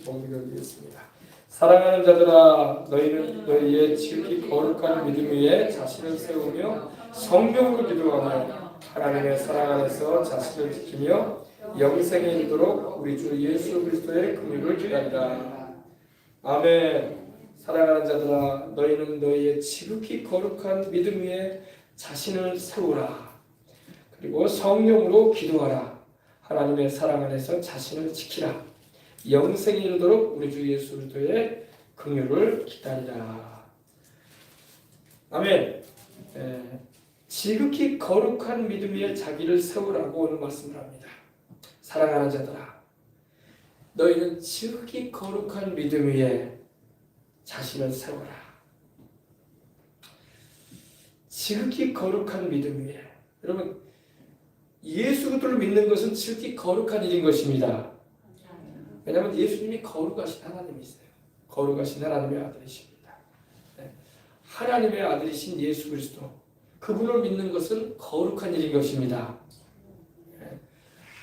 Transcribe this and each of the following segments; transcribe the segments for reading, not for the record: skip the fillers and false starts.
봉기하겠습니다. 사랑하는 자들아, 너희는 너희의 지극히 거룩한 믿음 위에 자신을 세우며 성령으로 기도하며 하나님의 사랑 안에서 자신을 지키며 영생에 이르도록 우리 주 예수 그리스도의 긍휼을 기다리라. 아멘. 사랑하는 자들아, 너희는 너희의 지극히 거룩한 믿음 위에 자신을 세우라. 그리고 성령으로 기도하라. 하나님의 사랑 안에서 자신을 지키라. 영생에 이르도록 우리 주 예수 그리스도의 긍휼을 기다리라. 아멘. 지극히 거룩한 믿음 위에 자기를 세우라고 오늘 말씀을 합니다. 사랑하는 자들아, 너희는 지극히 거룩한 믿음 위에 자신을 세워라. 지극히 거룩한 믿음 위에. 여러분, 예수 그리스도를 믿는 것은 지극히 거룩한 일인 것입니다. 왜냐하면 예수님이 거룩하신 하나님이세요. 거룩하신 하나님의 아들이십니다. 하나님의 아들이신 예수 그리스도, 그분을 믿는 것은 거룩한 일인 것입니다.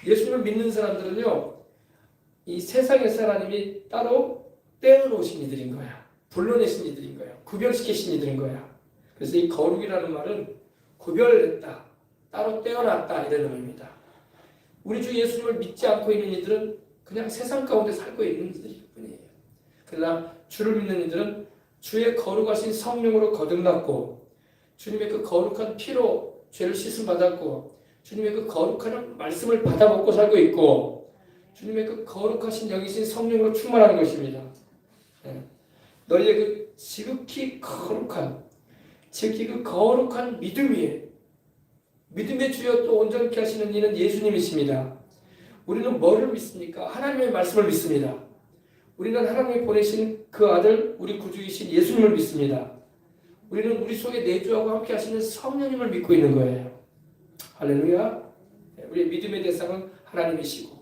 예수님을 믿는 사람들은요, 이 세상에서 하나님이 따로 떼어놓으신 이들인 거야. 불러내신 이들인 거야. 구별시키신 이들인 거야. 그래서 이 거룩이라는 말은 구별했다, 따로 떼어놨다, 이런 의미입니다. 우리 주 예수님을 믿지 않고 있는 이들은 그냥 세상 가운데 살고 있는 이들일 뿐이에요. 그러나 주를 믿는 이들은 주의 거룩하신 성령으로 거듭났고, 주님의 그 거룩한 피로 죄를 씻음 받았고, 주님의 그 거룩한 말씀을 받아먹고 살고 있고, 주님의 그 거룩하신 영이신 성령으로 충만하는 것입니다. 너희의 그 지극히 거룩한 믿음 위에, 믿음의 주여 또 온전케 하시는 이는 예수님이십니다. 우리는 뭐를 믿습니까? 하나님의 말씀을 믿습니다. 우리는 하나님이 보내신 그 아들, 우리 구주이신 예수님을 믿습니다. 우리는 우리 속에 내주하고 함께 하시는 성령님을 믿고 있는 거예요. 할렐루야. 우리의 믿음의 대상은 하나님이시고,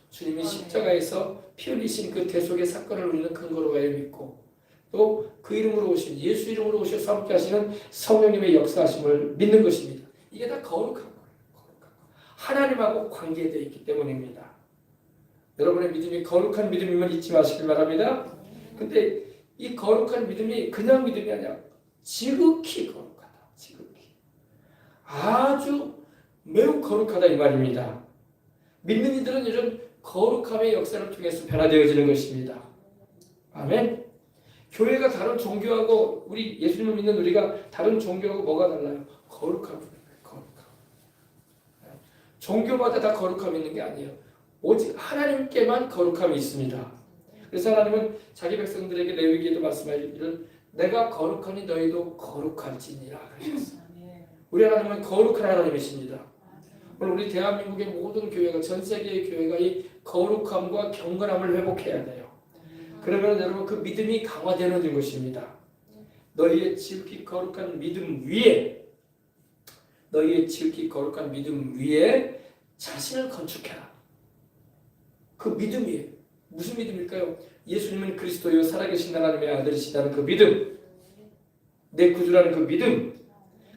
주님이 십자가에서 피 흘리신 그 대속의 사건을 우리는 근거로 하여 믿고, 또 그 이름으로 오신, 예수 이름으로 오셔서 함께 하시는 성령님의 역사하심을 믿는 것입니다. 이게 다 거룩한 거예요. 하나님하고 관계되어 있기 때문입니다. 여러분의 믿음이 거룩한 믿음임을 잊지 마시길 바랍니다. 근데 이 거룩한 믿음이 그냥 믿음이 아니라 지극히 거룩하다. 지극히. 아주 매우 거룩하다 이 말입니다. 믿는 이들은 이런 거룩함의 역사를 통해서 변화되어지는 것입니다. 아멘. 교회가 다른 종교하고, 우리 예수님을 믿는 우리가 다른 종교하고 뭐가 달라요? 거룩함. 종교마다 다 거룩함이 있는 게 아니에요. 오직 하나님께만 거룩함이 있습니다. 그래서 하나님은 자기 백성들에게 레위기에도 말씀하시기를 내가 거룩하니 너희도 거룩할지니라 그러셨어요. 우리 하나님은 거룩한 하나님이십니다. 오늘 우리 대한민국의 모든 교회가, 전 세계의 교회가 이 거룩함과 경건함을 회복해야 돼요. 그러면 여러분 그 믿음이 강화되는 것입니다. 너희의 지극히 거룩한 믿음 위에, 너희의 지극히 거룩한 믿음 위에 자신을 건축해라. 그 믿음 위에. 무슨 믿음일까요? 예수님은 그리스도요 살아계신 하나님의 아들이시다는 그 믿음, 내 구주라는 그 믿음,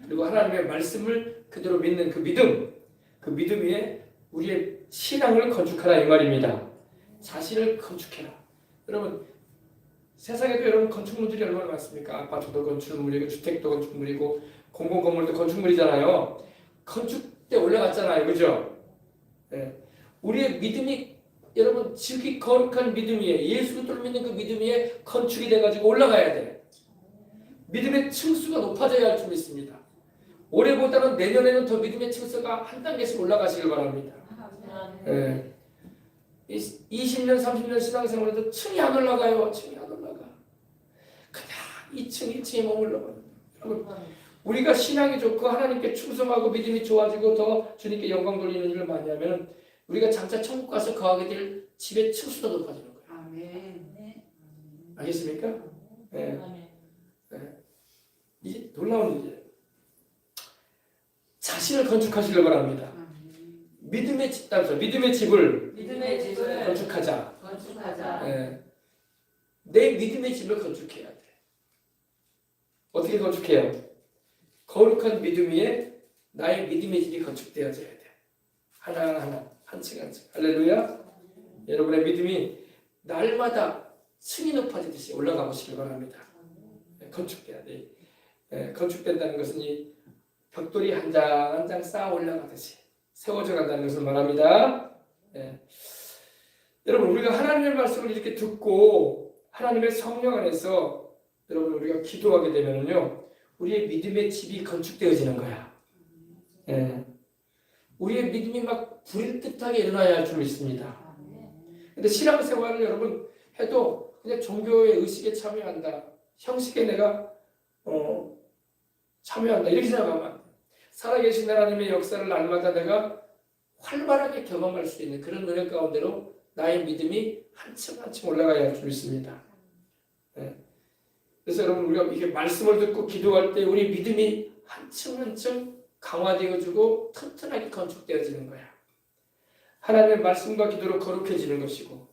그리고 하나님의 말씀을 그대로 믿는 그 믿음, 그 믿음 위에 우리의 신앙을 건축하라 이 말입니다. 자신을 건축해라. 여러분, 세상에도 여러분 건축물들이 얼마나 많습니까? 아파트도 건축물이고, 주택도 건축물이고, 공공건물도 건축물이잖아요. 건축대 올라갔잖아요. 그죠? 네. 우리의 믿음이 여러분 지극히 거룩한 믿음 위에, 예수 그리스도를 믿는 그 믿음 위에 건축이 돼가지고 올라가야 돼. 믿음의 층수가 높아져야 할 줄 믿습니다. 올해보다는 내년에는 더 믿음의 층수가 한 단계씩 올라가시길 바랍니다. 네. 20년, 30년 신앙생활에도 층이 안 올라가요. 층이 안 올라가. 그냥 2층, 1층에 머물러가요. 여러분, 우리가 신앙이 좋고 하나님께 충성하고 믿음이 좋아지고 더 주님께 영광 돌리는 일을 많이 하면 우리가 장차 천국 가서 거하게 될 집의 층수도 높아지는 거예요. 아멘. 알겠습니까? 네. 네. 이게 놀라운 일이에요. 자신을 건축하시길 바랍니다. 믿음의 집, 믿음의 집을 건축하자. 네. 내 믿음의 집을 건축해야 돼. 어떻게 건축해요? 거룩한 믿음 위에 나의 믿음의 집이 건축되어져야 돼. 하나하나, 한 층 한 층. 할렐루야. 여러분의 믿음이 날마다 층이 높아지듯이 올라가 보시길 바랍니다. 건축돼야 돼. 건축된다는 것은 이 벽돌이 한 장 한 장 쌓아 올라가듯이 세워져 간다는 것을 말합니다. 여러분, 우리가 하나님의 말씀을 이렇게 듣고 하나님의 성령 안에서 여러분 우리가 기도하게 되면요, 우리의 믿음의 집이 건축되어지는 거야. 우리의 믿음이 막 불일 듯하게 일어나야 할 줄 믿습니다. 근데 신앙생활을 여러분 해도 그냥 종교의 의식에 참여한다, 형식에 내가 참여한다 이렇게 생각하면 안 돼. 살아계신 하나님의 역사를 날마다 내가 활발하게 경험할 수 있는 그런 은혜 가운데로 나의 믿음이 한층 한층 올라가야 할 줄 믿습니다. 그래서 여러분, 우리가 이렇게 말씀을 듣고 기도할 때 우리 믿음이 한층 한층 강화되어지고 튼튼하게 건축되어지는 거야. 하나님의 말씀과 기도로 거룩해지는 것이고,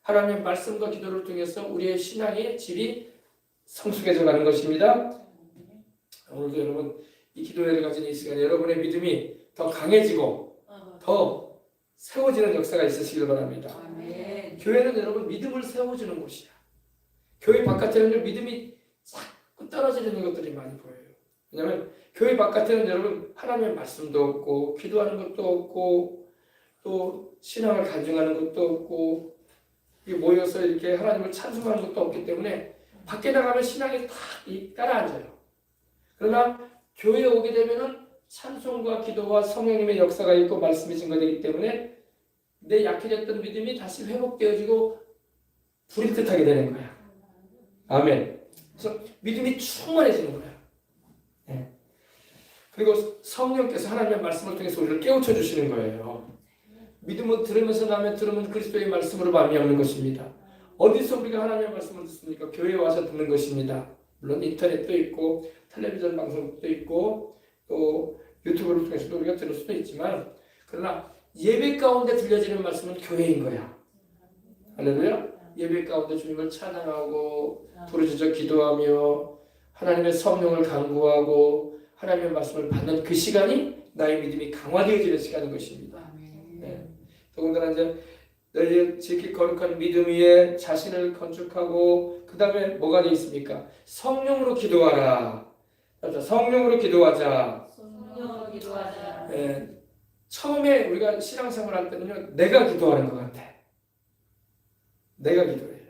하나님의 말씀과 기도를 통해서 우리의 신앙의 질이 성숙해져 가는 것입니다. 오늘도 여러분 이 기도회를 가진 이 시간에 여러분의 믿음이 더 강해지고 더 세워지는 역사가 있으시길 바랍니다. 교회는 여러분 믿음을 세워주는 곳이야. 교회 바깥에는 믿음이 자꾸 떨어지는 것들이 많이 보여요. 왜냐하면 교회 바깥에는 여러분 하나님의 말씀도 없고, 기도하는 것도 없고, 또 신앙을 간증하는 것도 없고, 모여서 이렇게 하나님을 찬송하는 것도 없기 때문에 밖에 나가면 신앙이 다 따라앉아요. 그러나 교회에 오게 되면은 찬송과 기도와 성령님의 역사가 있고 말씀이 증거되기 때문에 내 약해졌던 믿음이 다시 회복되어지고 불이 듯하게 되는 거야. 아멘. 그래서 믿음이 충만해지는 거야. 그리고 성령께서 하나님의 말씀을 통해서 우리를 깨우쳐 주시는 거예요. 믿음은 들으면서 나면 들으면 그리스도의 말씀으로 말미암는 것입니다. 어디서 우리가 하나님의 말씀을 듣습니까? 교회에 와서 듣는 것입니다. 물론 인터넷도 있고 텔레비전 방송도 있고 또 유튜브를 통해서도 우리가 들을 수도 있지만, 그러나 예배 가운데 들려지는 말씀은 교회인 거야. 할렐루야. 예배 가운데 주님을 찬양하고 부르짖어 기도하며 하나님의 성령을 간구하고 하나님의 말씀을 받는 그 시간이 나의 믿음이 강화되어지는 시간인 것입니다. 더군다나 이제 너희 지키 거룩한 믿음 위에 자신을 건축하고, 그 다음에 뭐가 되어 있습니까? 성령으로 기도하라. 성령으로 기도하자. 성령으로 기도하자. 처음에 우리가 신앙생활 할 때는요, 내가 기도하는 것 같아. 내가 기도해요.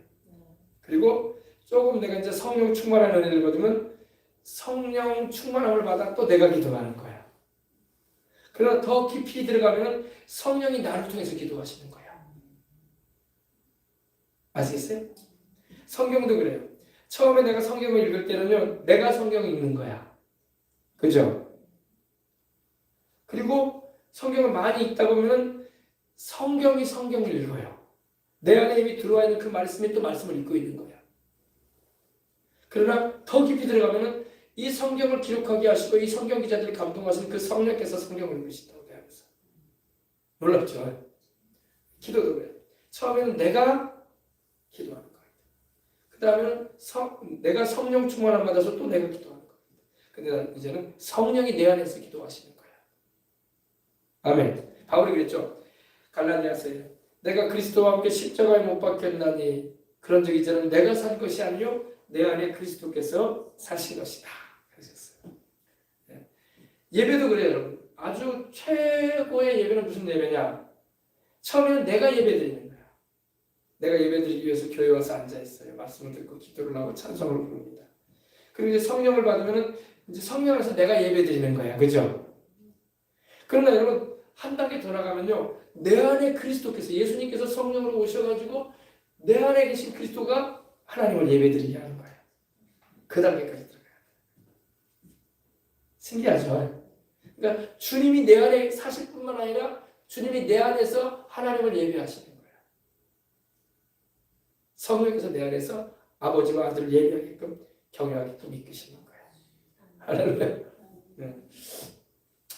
그리고 조금 내가 이제 성령 충만한 은혜를 받으면 성령 충만함을 받아 또 내가 기도하는 거야. 그러나 더 깊이 들어가면 성령이 나를 통해서 기도하시는 거야. 아시겠어요? 성경도 그래요. 처음에 내가 성경을 읽을 때는요, 내가 성경을 읽는 거야. 그죠? 그리고 성경을 많이 읽다 보면 성경이 성경을 읽어요. 내 안에 이미 들어와 있는 그 말씀이 또 말씀을 읽고 있는 거야. 그러나 더 깊이 들어가면 이 성경을 기록하게 하시고 이 성경 기자들이 감동하신 그 성령께서 성경을 읽으신다고 하면서 놀랍죠? 기도도 그래요. 처음에는 내가 기도하는 거예요. 그 다음에는 내가 성령 충만함 받아서 또 내가 기도하는 거예요. 근데 이제는 성령이 내 안에서 기도하시는 거예요. 아멘. 바울이 그랬죠. 갈라디아서에 내가 그리스도와 함께 십자가에 못 박혔나니 그런즉 이제는 내가 산 것이 아니요 내 안에 그리스도께서 사신 것이다. 그러셨어요. 예배도 그래요, 여러분. 아주 최고의 예배는 무슨 예배냐? 처음에는 내가 예배드리는 거야. 내가 예배드리기 위해서 교회에 와서 앉아 있어요. 말씀을 듣고 기도를 하고 찬송을 부릅니다. 그리고 이제 성령을 받으면은 이제 성령에서 내가 예배드리는 거야, 그죠? 그러나 여러분 한 단계 더 나가면요, 내 안에 그리스도께서 예수님께서 성령으로 오셔가지고 내 안에 계신 그리스도가 하나님을 예배드리게 하는 거예요. 그 단계까지 들어가요. 신기하죠? 그러니까 주님이 내 안에 사실 뿐만 아니라 주님이 내 안에서 하나님을 예배하시는 거예요. 성령께서 내 안에서 아버지와 아들을 예배하게끔 경외하게끔 이끄시는 거예요. 할렐루야.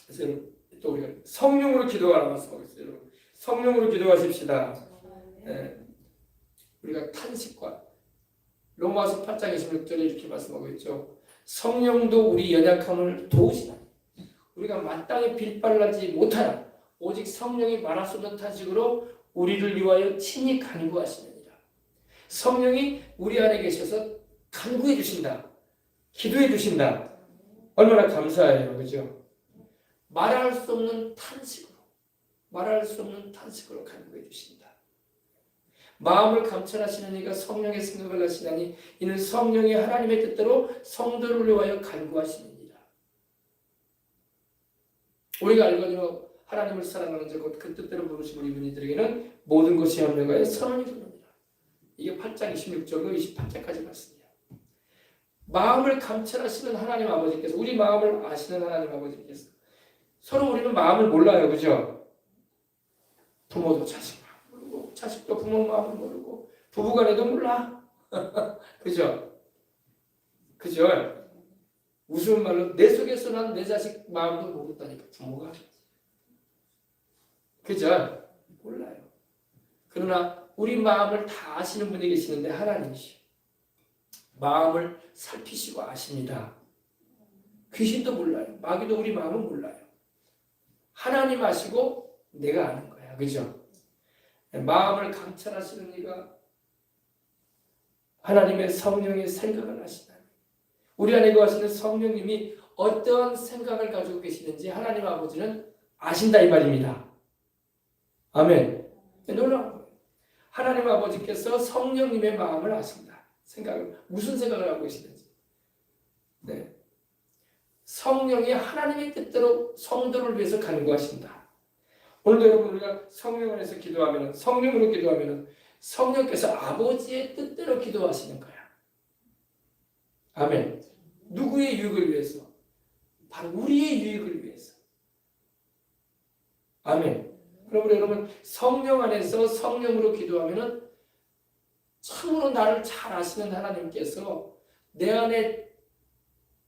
그래서 또 우리가 성령으로 기도하라 말씀하고 있어요. 여러분. 성령으로 기도하십시다. 우리가 탄식과 로마서 8장 26절에 이렇게 말씀하고 있죠. 성령도 우리 연약함을 도우시나 우리가 마땅히 빌발하지 못하나 오직 성령이 말할 수 없는 탄식으로 우리를 위하여 친히 간구하시느니라. 성령이 우리 안에 계셔서 간구해 주신다. 기도해 주신다. 얼마나 감사해요. 그죠? 말할 수 없는 탄식으로 간구해 주신다. 마음을 감찰하시는 이가 성령의 생각을 하시나니 이는 성령이 하나님의 뜻대로 성도를 위하여 간구하시느니라. 우리가 알거니와 하나님을 사랑하는 자 곧 그 뜻대로 부르신 우리 분이들에게는 모든 것이 합력하여 선언이 되느니라. 이게 8장 26절로 28절까지 말씀이에요. 마음을 감찰하시는 하나님 아버지께서, 우리 마음을 아시는 하나님 아버지께서, 서로 우리는 마음을 몰라요. 그죠? 부모도 자식 마음 모르고, 자식도 부모 마음을 모르고, 부부간에도 몰라. 그죠? 우스운 말로 내 속에서 난 내 자식 마음도 모른다니까, 부모가. 그죠? 몰라요. 그러나 우리 마음을 다 아시는 분이 계시는데 하나님이시요. 마음을 살피시고 아십니다. 귀신도 몰라요. 마귀도 우리 마음은 몰라요. 하나님 아시고 내가 아는 거야. 그죠? 마음을 감찰하시는 이가 하나님의 성령의 생각을 하시다니. 우리 안에 거하시는 성령님이 어떤 생각을 가지고 계시는지 하나님 아버지는 아신다 이 말입니다. 아멘. 놀라운 거예요. 하나님 아버지께서 성령님의 마음을 아신다. 무슨 생각을 하고 계시는지. 네. 성령이 하나님의 뜻대로 성도를 위해서 간구하신다. 오늘도 여러분 우리가 성령 안에서 기도하면, 성령으로 기도하면 성령께서 아버지의 뜻대로 기도하시는 거야. 아멘. 누구의 유익을 위해서? 바로 우리의 유익을 위해서. 아멘. 그러므로 여러분 성령 안에서 성령으로 기도하면 참으로 나를 잘 아시는 하나님께서 내 안에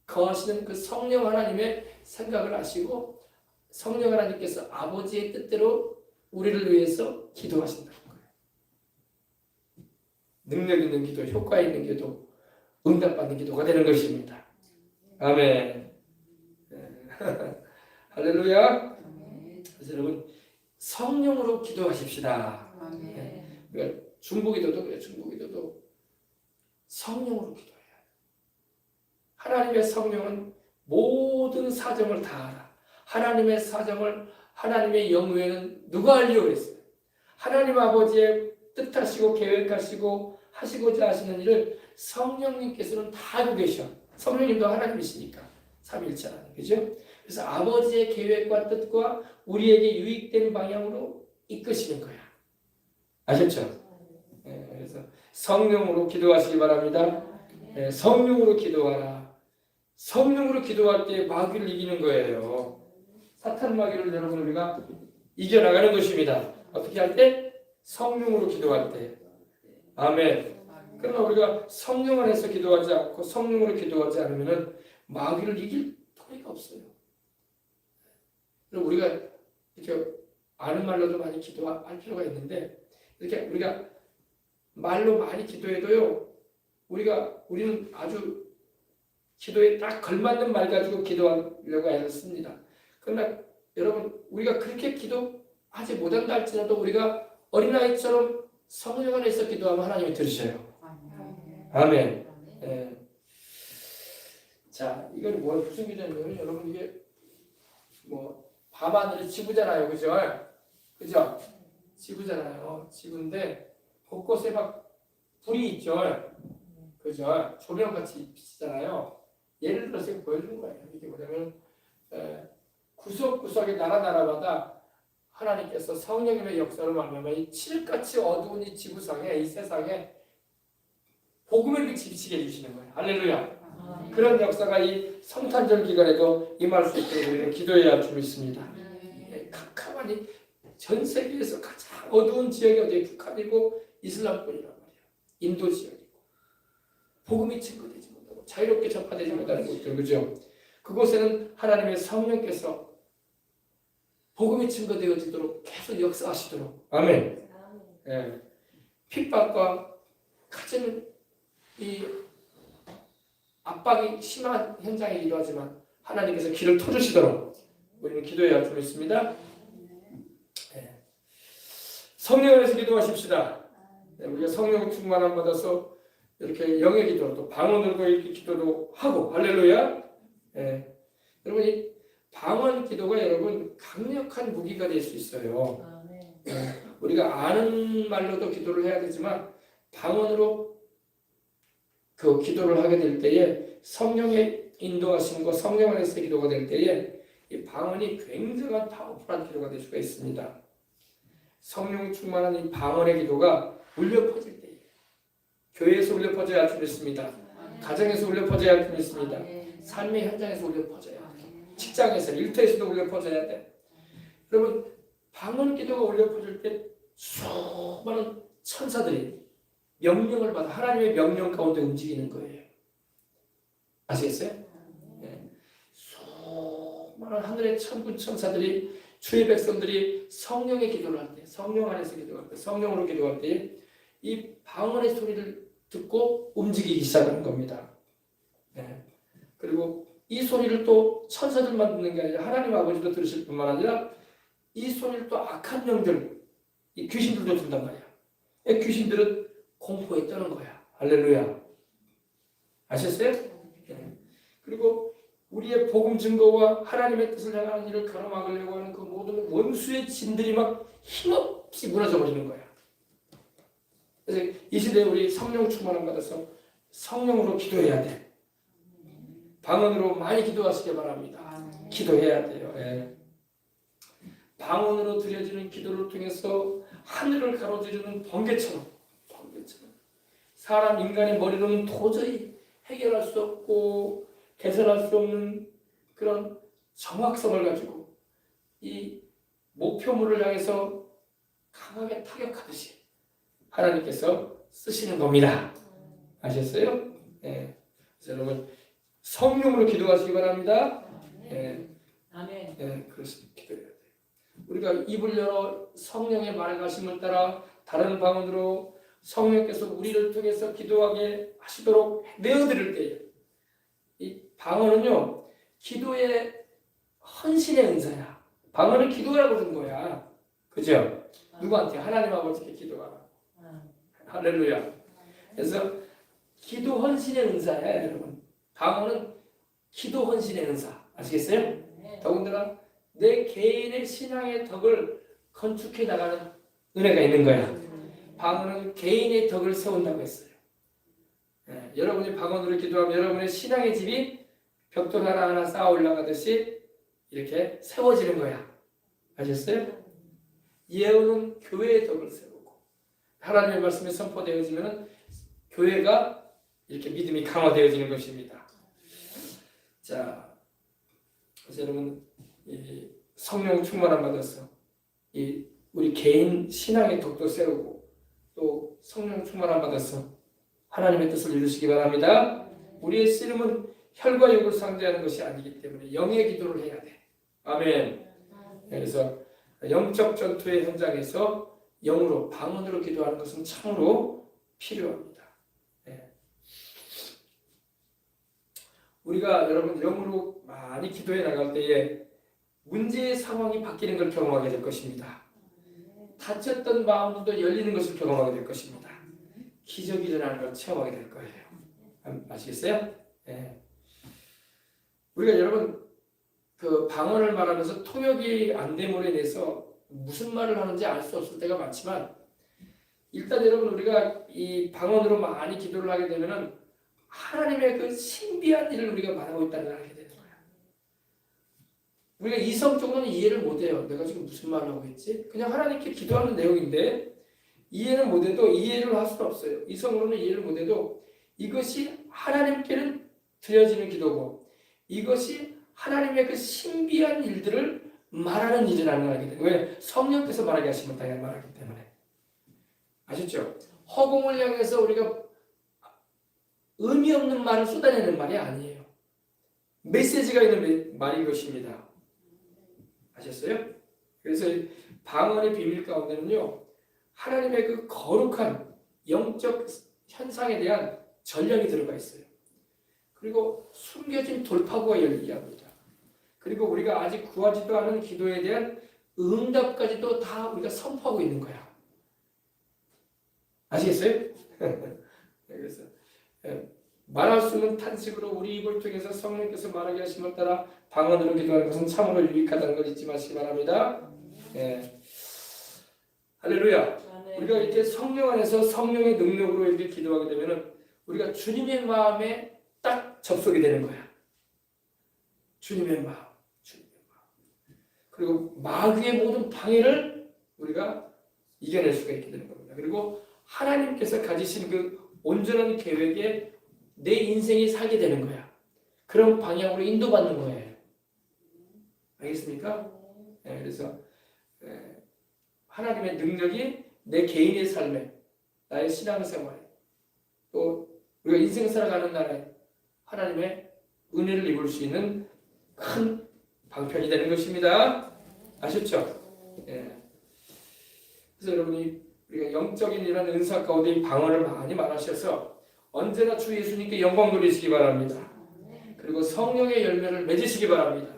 거하시는 그 성령 하나님의 생각을 아시고 성령 하나님께서 아버지의 뜻대로 우리를 위해서 기도하신다는 거예요. 능력 있는 기도, 효과 있는 기도, 응답받는 기도가 되는 것입니다. 아멘. 할렐루야. 그래서 여러분 성령으로 기도하십시다. 아멘. 그러니까 중보기도도 그래. 중보기도도 성령으로 기도해야 돼. 하나님의 성령은 모든 사정을 다 알아. 하나님의 사정을 하나님의 영외에는 누가 알려고 했어요? 하나님 아버지의 뜻하시고 계획하시고 하시고자 하시는 일을 성령님께서는 다 알고 계셔. 성령님도 하나님이시니까 삼위일체 하나님. 그죠? 그래서 아버지의 계획과 뜻과 우리에게 유익된 방향으로 이끄시는 거야. 아셨죠? 네, 그래서 성령으로 기도하시기 바랍니다. 네, 성령으로 기도하라. 성령으로 기도할 때 마귀를 이기는 거예요. 사탄 마귀를 여러분 우리가 이겨나가는 것입니다. 어떻게 할 때? 성령으로 기도할 때. 아멘. 그러나 우리가 성령 안에서 기도하지 않고 성령으로 기도하지 않으면 마귀를 이길 도리가 없어요. 그리고 우리가 이렇게 아는 말로도 많이 기도할 필요가 있는데 이렇게 우리가 말로 많이 기도해도요, 우리는 아주 기도에 딱 걸맞는 말 가지고 기도하려고 애썼습니다. 그러나 여러분 우리가 그렇게 기도하지 못한다 할지라도 우리가 어린아이처럼 성령 안에서 기도하면 하나님이 들으셔요. 아멘. 네. 자, 이건 무슨 기도냐면 여러분 이게 밤하늘이 지구잖아요. 그죠? 그죠? 지구잖아요. 지구인데 곳곳에 막 불이 있죠. 그죠? 조명같이 비치잖아요. 예를 들어서 보여주는 거예요. 이게 뭐냐면 구석구석의 나라마다 하나님께서 성령님의 역사를 말하면 이 칠흑같이 어두운 이 지구상에, 이 세상에 복음의 빛이 비치게 해주시는 거예요. 할렐루야. 그런 역사가 이 성탄절 기간에도 임할 수 있도록 우리는 기도해야 할 줄 믿습니다. 캄캄하니 전 세계에서 가장 어두운 지역이 어디에 북한이고 이슬람권이란 말이에요. 인도 지역이고 복음이 증거되지 못하고 자유롭게 전파되지 못하는 곳들, 그죠? 그곳에는 하나님의 성령께서 복음이 증거되어지도록 계속 역사하시도록. 아멘. 예. 핍박과 가진 이 압박이 심한 현장에 이루어지만 하나님께서 길을 터주시도록 우리는 기도해야 할 줄 믿습니다. 네. 성령 안에서 기도하십시다. 우리가 성령 충만함 받아서 이렇게 영의 기도로 또 방언으로도 이렇게 기도도 하고 할렐루야. 예. 여러분 이 방언 기도가 여러분 강력한 무기가 될 수 있어요. 예. 우리가 아는 말로도 기도를 해야 되지만 방언으로 그 기도를 하게 될 때에 성령의 인도하심과 성령 안에서 기도가 될 때에 이 방언이 굉장한 파워풀한 기도가 될 수가 있습니다. 성령 충만한 이 방언의 기도가 울려 퍼질 때에 교회에서 울려 퍼져야 할 줄 믿습니다. 가정에서 울려 퍼져야 할 줄 믿습니다. 삶의 현장에서 울려 퍼져야 돼. 직장에서 일터에서도 울려 퍼져야 돼. 여러분 방언 기도가 울려 퍼질 때 수많은 천사들이 명령을 받아 하나님의 명령 가운데 움직이는 거예요. 아시겠어요? 네. 수많은 하늘의 천군 천사들이 주의 백성들이 성령의 기도를 할 때, 성령 안에서 기도할 때, 성령으로 기도할 때 이 방언의 소리를 듣고 움직이기 시작하는 겁니다. 네. 그리고 이 소리를 또 천사들만 듣는 게 아니라 하나님 아버지도 들으실 뿐만 아니라 이 소리를 또 악한 영들, 이 귀신들도 듣는단 말이야. 이 귀신들은 공포에 떠는 거야. 할렐루야. 아셨어요? 네. 그리고 우리의 복음 증거와 하나님의 뜻을 향하는 일을 가로막으려고 하는 그 모든 원수의 진들이 막 힘없이 무너져 버리는 거야. 그래서 이 시대에 우리 성령 충만함 받아서 성령으로 기도해야 돼. 방언으로 많이 기도하시기 바랍니다. 기도해야 돼요. 예. 방언으로 드려지는 기도를 통해서 하늘을 가로지르는 번개처럼 사람 인간의 머리로는 도저히 해결할 수 없고 개선할 수 없는 그런 정확성을 가지고 이 목표물을 향해서 강하게 타격하듯이 하나님께서 쓰시는 겁니다. 아셨어요? 네. 그래서 여러분 성령으로 기도하시기 바랍니다. 네. 아멘. 네, 그렇습니다. 기도해야 돼요. 우리가 입을 열어 성령의 맑으심을 따라 다른 방언으로 성령께서 우리를 통해서 기도하게 하시도록 내어드릴 때에 이 방언은요 기도의 헌신의 은사야. 방언은 기도라고 준 거야. 그죠? 누구한테? 하나님 아버지께 기도하라. 할렐루야. 그래서 기도 헌신의 은사야 여러분. 방언은 기도 헌신의 은사. 아시겠어요? 더군다나 내 개인의 신앙의 덕을 건축해 나가는 은혜가 있는 거야. 방언은 개인의 덕을 세운다고 했어요. 네, 여러분이 방언으로 기도하면 여러분의 신앙의 집이 벽돌 하나하나 쌓아 올라가듯이 이렇게 세워지는 거야. 아셨어요? 예언은 교회의 덕을 세우고 하나님의 말씀이 선포되어지면 교회가 이렇게 믿음이 강화되어지는 것입니다. 자, 그래서 여러분 이 성령 충만함 받아서 이 우리 개인 신앙의 덕도 세우고 또 성령 충만함 받아서 하나님의 뜻을 이루시기 바랍니다. 우리의 씨름은 혈과 육을 상대하는 것이 아니기 때문에 영의 기도를 해야 돼. 아멘. 그래서 영적 전투의 현장에서 영으로 방언으로 기도하는 것은 참으로 필요합니다. 네. 우리가 여러분 영으로 많이 기도해 나갈 때에 문제의 상황이 바뀌는 걸 경험하게 될 것입니다. 닫혔던 마음도 열리는 것을 경험하게 될 것입니다. 기적이 일어나는 걸 체험하게 될 거예요. 아시겠어요? 네. 우리가 여러분 그 방언을 말하면서 통역이 안 됨으로 인해서 무슨 말을 하는지 알 수 없을 때가 많지만 일단 여러분 우리가 이 방언으로 많이 기도를 하게 되면은 하나님의 그 신비한 일을 우리가 말하고 있다는 걸 알게 되는 거야. 우리가 이성적으로는 이해를 못해요. 내가 지금 무슨 말을 하고 있지? 그냥 하나님께 기도하는 내용인데 이해는 못해도 이해를 할 수는 없어요. 이성으로는 이해를 못해도 이것이 하나님께는 드려지는 기도고 이것이 하나님의 그 신비한 일들을 말하는 일이라는 걸 알게 돼요. 왜? 성령께서 말하게 하시면 당연히 말하기 때문에. 아셨죠? 허공을 향해서 우리가 의미 없는 말을 쏟아내는 말이 아니에요. 메시지가 있는 말인 것입니다. 아셨어요? 그래서 방언의 비밀 가운데는요. 하나님의 그 거룩한 영적 현상에 대한 전략이 들어가 있어요. 그리고 숨겨진 돌파구가 열리게 합니다. 그리고 우리가 아직 구하지도 않은 기도에 대한 응답까지도 다 우리가 선포하고 있는 거야. 아시겠어요? 그래서 말할 수 있는 탄식으로 우리 입을 통해서 성령께서 말하게 하심을 따라 방언으로 기도하는 것은 참으로 유익하다는 걸 잊지 마시기 바랍니다. 예. 할렐루야. 우리가 이렇게 성령 안에서 성령의 능력으로 이렇게 기도하게 되면은 우리가 주님의 마음에 딱 접속이 되는 거야. 주님의 마음. 그리고 마귀의 모든 방해를 우리가 이겨낼 수가 있게 되는 겁니다. 그리고 하나님께서 가지신 그 온전한 계획에 내 인생이 살게 되는 거야. 그런 방향으로 인도받는 거예요. 알겠습니까? 네, 그래서 하나님의 능력이 내 개인의 삶에, 나의 신앙생활에, 또 우리가 인생 살아가는 날에 하나님의 은혜를 입을 수 있는 큰 방편이 되는 것입니다. 아셨죠? 예. 그래서 여러분이 우리가 영적인 이런 은사 가운데 방언을 많이 말하셔서 언제나 주 예수님께 영광 돌리시기 바랍니다. 그리고 성령의 열매를 맺으시기 바랍니다.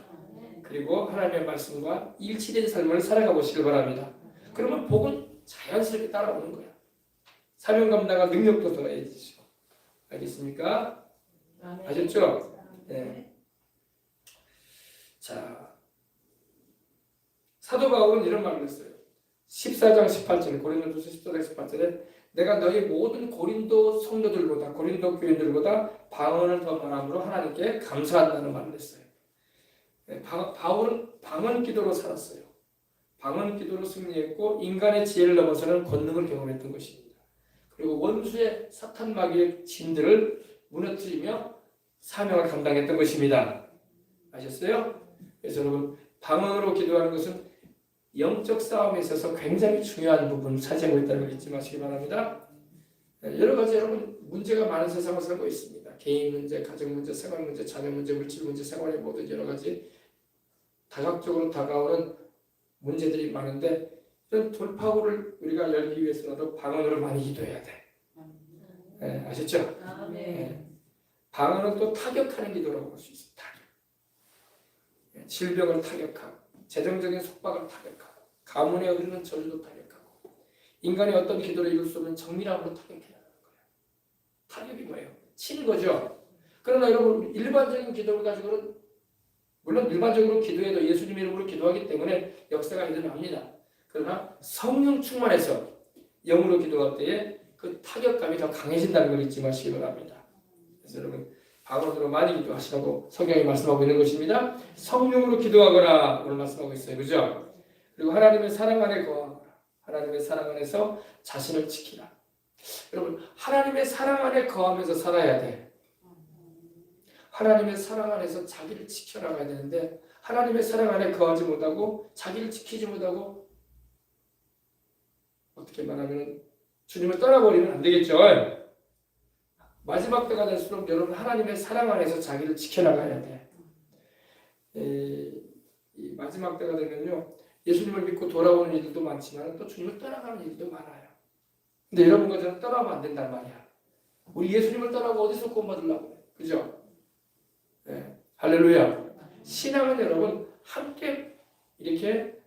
그리고 하나님의 말씀과 일치된 삶을 살아가 보시길 바랍니다. 그러면 복은 자연스럽게 따라오는 거야. 사명 감당할 능력도 더해지죠. 알겠습니까? 아셨죠? 네. 자, 사도 바울은 이런 말을 했어요. 14장 18절에 고린도전서 14장 18절에 내가 너희 모든 고린도 성도들보다 고린도 교인들보다 방언을 더 말함으로 하나님께 감사한다는 말을 했어요. 바울은 방언 기도로 살았어요. 방언 기도로 승리했고 인간의 지혜를 넘어서는 권능을 경험했던 것입니다. 그리고 원수의 사탄 마귀의 진들을 무너뜨리며 사명을 감당했던 것입니다. 아셨어요? 그래서 여러분 방언으로 기도하는 것은 영적 싸움에 있어서 굉장히 중요한 부분을 차지하고 있다는 걸 잊지 마시기 바랍니다. 여러 가지 여러분 문제가 많은 세상을 살고 있습니다. 개인 문제, 가정 문제, 생활 문제, 자녀 문제, 물질 문제, 생활의 모든 여러 가지 다각적으로 다가오는 문제들이 많은데 이런 돌파구를 우리가 열기 위해서라도 방언으로 많이 기도해야 돼. 네, 아셨죠? 네. 방언은 또 타격하는 기도라고 볼 수 있어요. 타격. 질병을 타격하고 재정적인 속박을 타격하고 가문에 이르는 저주도 타격하고 인간의 어떤 기도를 이룰 수 없는 정밀함으로 타격해야 하는 거예요. 타격이 뭐예요? 치는 거죠. 그러나 여러분 일반적인 기도를 가지고는 물론 일반적으로 기도해도 예수님의 이름으로 기도하기 때문에 역사가 일어납니다. 그러나 성령 충만해서 영으로 기도할 때에 그 타격감이 더 강해진다는 걸 잊지 마시기 바랍니다. 그래서 여러분 방언으로 많이 기도하시라고 성경이 말씀하고 있는 것입니다. 성령으로 기도하거라 오늘 말씀하고 있어요. 그죠? 그리고 하나님의 사랑 안에 거하거라. 하나님의 사랑 안에서 자신을 지키라. 여러분 하나님의 사랑 안에 거하면서 살아야 돼. 하나님의 사랑 안에서 자기를 지켜나가야 되는데 하나님의 사랑 안에 거하지 못하고 자기를 지키지 못하고 어떻게 말하면 주님을 떠나버리면 안 되겠죠. 마지막 때가 될수록 여러분 하나님의 사랑 안에서 자기를 지켜나가야 돼. 이 마지막 때가 되면요 예수님을 믿고 돌아오는 일들도 많지만 또 주님을 떠나가는 일도 많아요. 근데 여러분과 저는 떠나면 안 된단 말이야. 우리 예수님을 떠나고 어디서 구원받으려고 그래. 그죠? 네. 할렐루야. 신앙은 여러분 함께 이렇게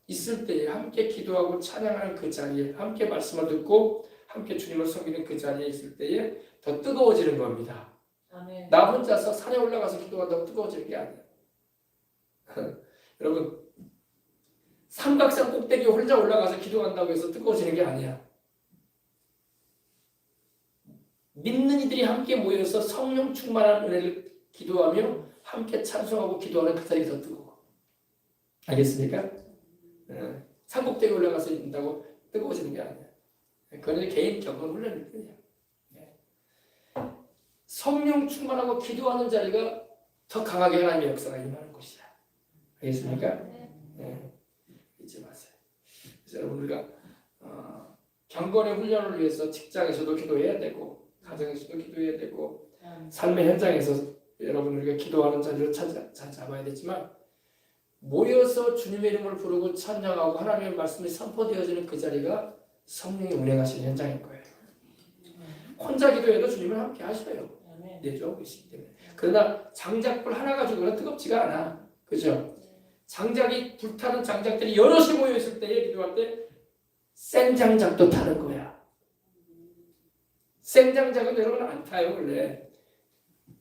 있을 때에 함께 기도하고 찬양하는 그 자리에 함께 말씀을 듣고 함께 주님을 섬기는 그 자리에 있을 때에 더 뜨거워지는 겁니다. 아멘. 나 혼자서 산에 올라가서 기도한다고 뜨거워지는 게 아니에요. 여러분 삼각산 꼭대기 혼자 올라가서 기도한다고 해서 뜨거워지는 게 아니야. 믿는 이들이 함께 모여서 성령 충만한 은혜를 기도하며 함께 찬송하고 기도하는 그 자리가 더 뜨거워. 알겠습니까? 산 꼭대기 올라가서 있는다고 뜨거워지는 게 아니야. 그건 개인 경험 훈련일 뿐이야. 성령 충만하고 기도하는 자리가 더 강하게 하나님의 역사가 임하는 곳이야. 알겠습니까? 네. 잊지 마세요. 그래서 여러분 우리가 경건의 훈련을 위해서 직장에서도 기도해야 되고 가정에서도 기도해야 되고 삶의 현장에서 여러분 우리가 기도하는 자리를 잡아야 되지만 모여서 주님의 이름을 부르고 찬양하고 하나님의 말씀이 선포되어지는 그 자리가 성령이 운행하시는 현장인 거예요. 혼자 기도해도 주님은 함께 하셔요. 내주하고 계시기 때문에. 그러나 장작불 하나 가지고는 뜨겁지가 않아. 그죠? 장작이 불타는 장작들이 여럿이 모여 있을 때에 기도할 때 센 장작도 타는 거야. 생장작은 여러분 안 타요 원래.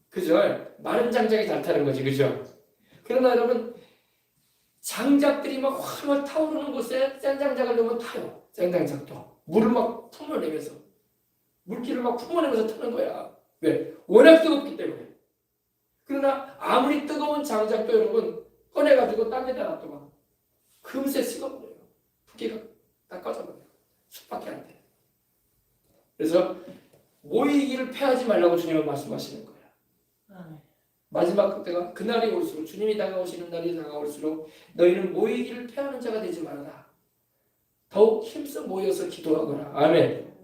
그죠? 마른 장작이 잘 타는 거지, 그죠? 그러나 여러분 장작들이 막 활활 타오르는 곳에 생장작을 넣으면 타요. 생장작도 물을 막 품어내면서 물기를 막 품어내면서 타는 거야. 왜? 워낙 뜨겁기 때문에. 그러나 아무리 뜨거운 장작도 여러분 꺼내가지고 딴 데다 놔두면 금세 식어버려요. 부기가 다 꺼져버려요. 숯밖에 안 돼. 그래서 모이기를 패하지 말라고 주님은 말씀하시는 거예요. 마지막 때가 그날이 올수록 주님이 다가오시는 날이 다가올수록 너희는 모이기를 패하는 자가 되지 말아라. 더욱 힘써 모여서 기도하거라. 아멘.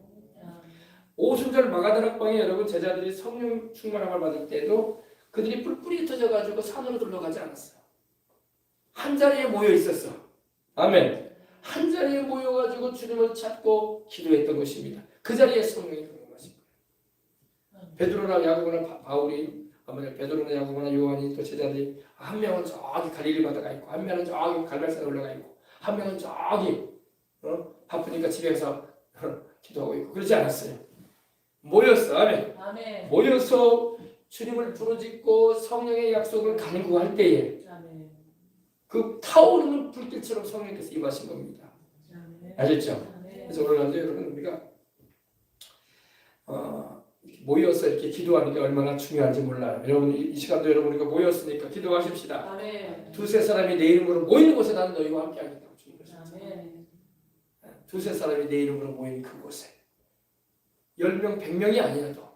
오순절 마가다락방에 여러분 제자들이 성령 충만함을 받을 때에도 그들이 뿔뿔이 흩어져가지고 산으로 둘러가지 않았어요. 한 자리에 모여 있었어. 아멘. 한 자리에 모여가지고 주님을 찾고 기도했던 것입니다. 그 자리에 성령이 동행하신 거예요. 베드로나 야고보나 바울이 베드로나 야고보나 요한이 또 제자들이 한 명은 저기 갈릴리 바다가 있고 한 명은 저기 갈멜산에 올라가 있고 한 명은 저기 바쁘니까 집에서 기도하고 있고 그러지 않았어요. 모였어. 아멘. 아멘. 모여서 주님을 부르짖고 성령의 약속을 간구할 때에 아멘. 그 타오르는 불길처럼 성령께서 임하신 겁니다. 아멘. 아셨죠? 아멘. 그래서 오늘 여러분 우리가 이렇게 모여서 이렇게 기도하는 게 얼마나 중요한지 몰라요. 여러분 이 시간도 여러분 우리가 모였으니까 기도하십시다. 아멘. 두세 사람이 내 이름으로 모이는 곳에 나는 너희와 함께 하겠다고 주님께서. 아멘. 두세 사람이 내 이름으로 모이는 그곳에 10명, 100명이 아니라도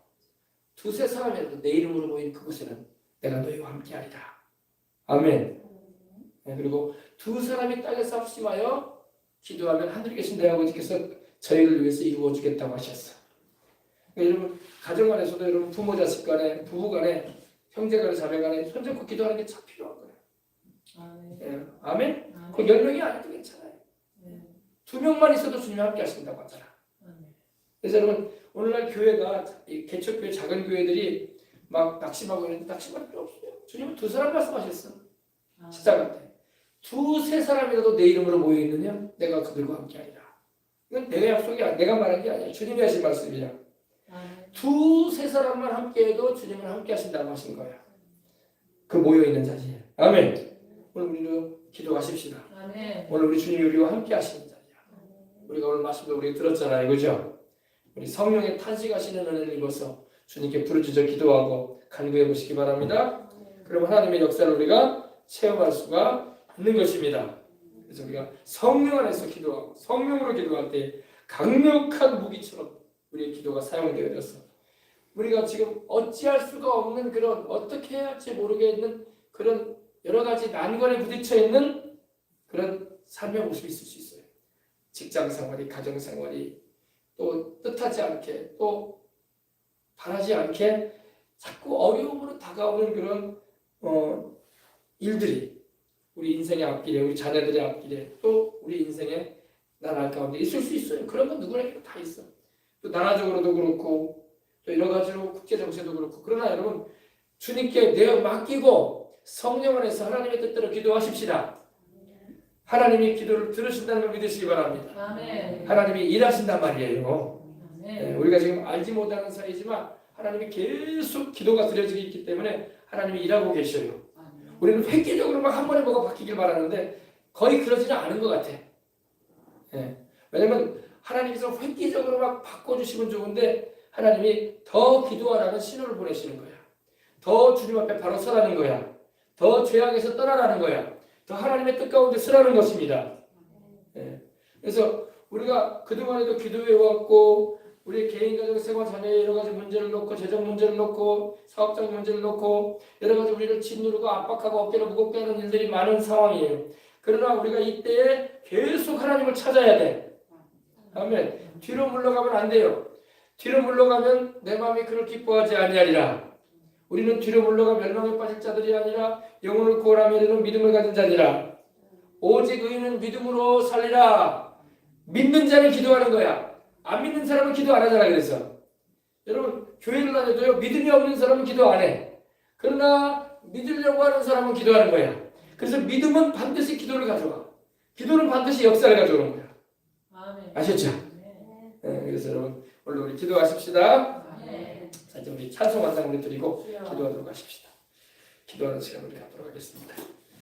두세 사람이라도 내 이름으로 모이는 그곳에는 내가 너희와 함께 하리라. 아멘. 네, 그리고 두 사람이 땅에서 합심하여 기도하면 하늘에 계신 내 아버지께서 저희를 위해서 이루어 주겠다고 하셨어. 그러니까 여러분 가정 안에서도 여러분 부모 자식 간에 부부 간에 형제 간에 자매 간에 손잡고 기도하는 게 참 필요한 거예요. 아멘. 예, 아멘. 아멘. 그 10명이 아니도 괜찮아요. 네. 2명만 있어도 주님 함께 하신다고 하잖아. 아멘. 그래서 여러분 오늘날 교회가 개척교회 작은 교회들이 막 낙심하고 있는데 낙심할 필요 없어요. 주님은 두 사람 말씀하셨어. 시작할 때 두세 사람이라도 내 이름으로 모여 있느냐 내가 그들과 함께 하리라. 이건 내가 약속이 내가 말한 게 아니야. 주님이 하신 말씀이야. 두세 사람만 함께해도 주님은 함께 하신다고 하신 거야. 그 모여 있는 자리에. 아멘. 오늘 우리도 기도하십시다. 아멘. 오늘 우리 주님이 우리와 함께 하시는 자리야. 우리가 오늘 말씀도 우리 들었잖아요, 그죠? 우리 성령의 탄식하시는 은혜를 입어서 주님께 부르짖어 기도하고 간구해 보시기 바랍니다. 그럼 하나님의 역사를 우리가 체험할 수가 있는 것입니다. 그래서 우리가 성령 안에서 기도하고 성령으로 기도할 때 강력한 무기처럼 우리의 기도가 사용되어져서 우리가 지금 어찌할 수가 없는 그런 어떻게 해야 할지 모르겠는 그런 여러 가지 난관에 부딪혀 있는 그런 삶의 모습이 있을 수 있어요. 직장 생활이, 가정 생활이 또 뜻하지 않게 또 바라지 않게 자꾸 어려움으로 다가오는 그런 일들이 우리 인생의 앞길에 우리 자녀들의 앞길에 또 우리 인생의 나날 가운데 있을 수 있어요. 그런 건 누구에게도 다 있어. 또 나라적으로도 그렇고 또 여러 가지로 국제 정세도 그렇고 그러나 여러분 주님께 내어 맡기고 성령 안에서 하나님의 뜻대로 기도하십시다. 하나님이 기도를 들으신다는 걸 믿으시기 바랍니다. 아멘. 하나님이 일하신단 말이에요. 아멘. 우리가 지금 알지 못하는 사이지만 하나님이 계속 기도가 드려지고 있기 때문에 하나님이 일하고 계셔요. 우리는 획기적으로 막 한 번에 뭐가 바뀌길 바라는데 거의 그러지는 않은 것 같아. 왜냐면 하나님께서 획기적으로 막 바꿔주시면 좋은데 하나님이 더 기도하라는 신호를 보내시는 거야. 더 주님 앞에 바로 서라는 거야. 더 죄악에서 떠나라는 거야. 더 하나님의 뜻 가운데 서라는 것입니다. 그래서 우리가 그동안에도 기도해왔고 우리 개인 가정 생활 자녀의 여러 가지 문제를 놓고 재정 문제를 놓고 사업적 문제를 놓고 여러 가지 우리를 짓누르고 압박하고 어깨를 무겁게 하는 일들이 많은 상황이에요. 그러나 우리가 이때에 계속 하나님을 찾아야 돼. 아멘. 뒤로 물러가면 안 돼요. 뒤로 물러가면 내 마음이 그를 기뻐하지 아니하리라. 우리는 뒤로 물러가 멸망에 빠질 자들이 아니라 영혼을 구원하며 이르는 믿음을 가진 자니라. 오직 의인은 믿음으로 살리라. 믿는 자는 기도하는 거야. 안 믿는 사람은 기도 안 하잖아. 그래서 여러분 교회를 다녀도요 믿음이 없는 사람은 기도 안 해. 그러나 믿으려고 하는 사람은 기도하는 거야. 그래서 믿음은 반드시 기도를 가져와. 기도는 반드시 역사를 가져오는 거야. 아멘. 아셨죠? 네. 그래서 여러분 오늘 우리 기도하십시다. 아멘. 자, 이제 우리 찬송 한 장 우리 드리고 주여. 기도하도록 하십시다. 기도하는 시간 우리 갖도록 하겠습니다.